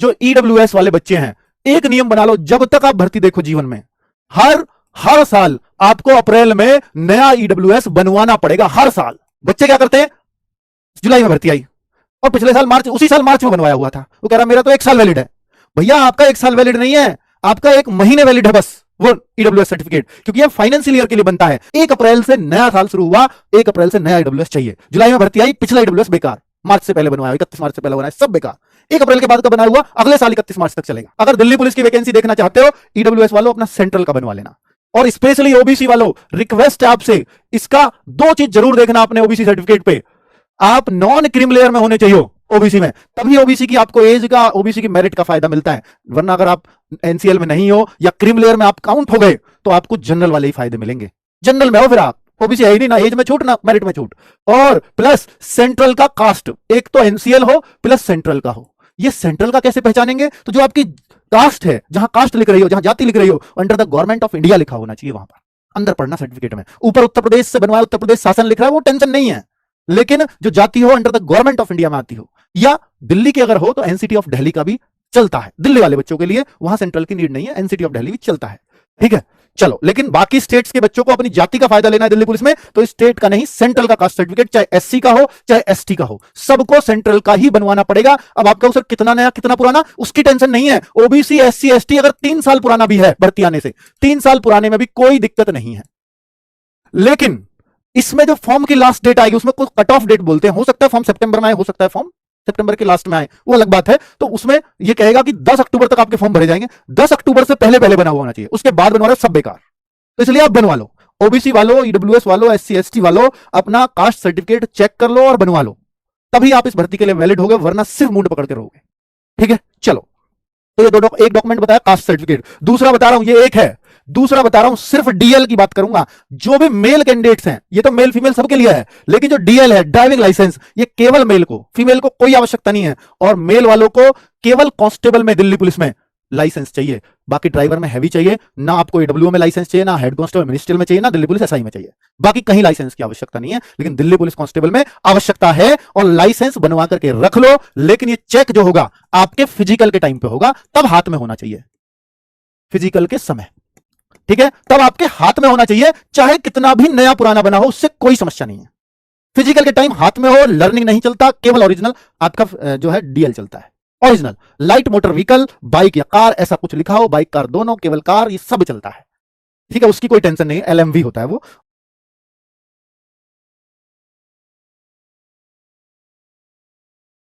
जो ईडब्ल्यूएस वाले बच्चे हैं, एक नियम बना लो, जब तक आप भर्ती देखो जीवन में, हर साल आपको अप्रैल में नया ईडब्ल्यूएस बनवाना पड़ेगा। हर साल बच्चे क्या करते हैं, जुलाई में भर्ती आई और पिछले साल मार्च, उसी साल मार्च में बनवाया हुआ था, वो कह रहा मेरा तो 1 साल वैलिड है। भैया आपका 1 साल वैलिड नहीं है, आपका 1 महीने वैलिड है बस वो ईडब्ल्यूएस सर्टिफिकेट, क्योंकि ये फाइनेंशियल ईयर के लिए बनता है। 1 अप्रैल से नया साल शुरू हुआ, 1 अप्रैल से नया ईडब्ल्यूएस चाहिए। जुलाई में भर्ती आई, पिछला ईडब्ल्यूएस बेकार, मार्च से पहले बनवाया, 31 मार्च से पहले बनाया, सब बेकार। 1 अप्रैल के बाद का बनाया हुआ अगले साल 31 मार्च तक चलेगा। अगर दिल्ली पुलिस की वैकेंसी देखना चाहते हो, ईडब्ल्यूएस वालों अपना सेंट्रल का बनवा लेना। और स्पेशली ओबीसी वालों, रिक्वेस्ट है आपसे, इसका 2 चीज जरूर देखना अपने ओबीसी सर्टिफिकेट पे, आप नॉन क्रीम लेयर में होने चाहिए ओबीसी में, तभी ओबीसी की आपको एज का, ओबीसी की मेरिट का फायदा मिलता है। वरना अगर आप एनसीएल में नहीं हो या क्रीम लेयर में आप काउंट हो गए तो आपको जनरल वाले ही फायदे मिलेंगे। जनरल में हो फिर आप, ओबीसी है ही नहीं, ना एज में छूट ना मेरिट में छूट। और प्लस सेंट्रल का कास्ट, एक तो एनसीएल हो प्लस सेंट्रल का हो। ये सेंट्रल का कैसे पहचानेंगे, तो जो आपकी कास्ट है, जहां कास्ट लिख रही हो, जहां जाति लिख रही हो, under the government of India लिखा होना चाहिए, वहां पर अंदर पढ़ना सर्टिफिकेट में। ऊपर उत्तर प्रदेश से बनवाया, उत्तर प्रदेश शासन लिख रहा है, वो टेंशन नहीं है, लेकिन जो जाति हो under the government of India में आती हो, या दिल्ली की अगर हो तो एनसीटी ऑफ दिल्ली का भी चलता है। दिल्ली वाले बच्चों के लिए वहां सेंट्रल की नीड नहीं है, एनसीटी ऑफ दिल्ली भी चलता है, ठीक है। चलो, लेकिन बाकी स्टेट्स के बच्चों को अपनी जाति का फायदा लेना है दिल्ली पुलिस में, तो स्टेट का नहीं, सेंट्रल का कास्ट सर्टिफिकेट, चाहे एससी का हो चाहे एसटी का हो, सबको सेंट्रल का ही बनवाना पड़ेगा। अब आपका सर कितना नया कितना पुराना, उसकी टेंशन नहीं है। ओबीसी एससी एसटी अगर 3 साल पुराना भी है भर्ती आने से, 3 साल पुराने में भी कोई दिक्कत नहीं है। लेकिन इसमें जो फॉर्म की लास्ट डेट आएगी, उसमें कुछ कट ऑफ डेट बोलते हैं, हो सकता है फॉर्म सितंबर में आए, हो सकता है फॉर्म सितंबर के लास्ट में आए, वो अलग बात है। तो उसमें यह कहेगा कि 10 अक्टूबर तक आपके फॉर्म भरे जाएंगे, 10 अक्टूबर से पहले पहले बना हुआ होना चाहिए, उसके बाद बनवा रहे सब बेकार। तो इसलिए आप बनवा लो, ओबीसी वालों, ईडब्ल्यूएस वालों, एससी एसटी वालों, अपना कास्ट सर्टिफिकेट चेक कर लो और बनवा लो, तभी आप इस भर्ती के लिए वैलिड होगे, वरना सिर्फ मुंड पकड़ के रहोगे, ठीक है। चलो, तो ये एक डॉक्यूमेंट बताया कास्ट सर्टिफिकेट। दूसरा बता रहा हूं, ये एक है, दूसरा बता रहा हूं सिर्फ डीएल की बात करूंगा। जो भी मेल कैंडिडेट्स हैं, ये तो मेल फीमेल सबके लिए है, लेकिन जो डीएल है, ड्राइविंग लाइसेंस, ये केवल मेल को, फीमेल को कोई आवश्यकता नहीं है। और मेल वालों को केवल कांस्टेबल में दिल्ली पुलिस में लाइसेंस चाहिए, बाकी ड्राइवर में हैवी चाहिए ना, आपको एडब्ल्यू में लाइसेंस चाहिए ना, हेड कांस्टेबल मिनिस्ट्रियल में चाहिए ना, दिल्ली पुलिस एसआई में चाहिए, बाकी कहीं लाइसेंस की आवश्यकता नहीं है, लेकिन दिल्ली पुलिस कांस्टेबल में आवश्यकता है। और लाइसेंस बनवा करके रख लो, लेकिन ये चेक जो होगा आपके फिजिकल के टाइम पे होगा, तब हाथ में होना चाहिए, फिजिकल के समय, ठीक है, तब आपके हाथ में होना चाहिए। चाहे कितना भी नया पुराना बना हो, उससे कोई समस्या नहीं है। फिजिकल के टाइम हाथ में हो, लर्निंग नहीं चलता, केवल ओरिजिनल आपका जो है डीएल चलता है, original. Light motor vehicle, bike या कार, ऐसा कुछ लिखा हो, बाइक कार दोनों, केवल कार, ये सब चलता है, ठीक है, उसकी कोई टेंशन नहीं है। एलएमवी होता है वो,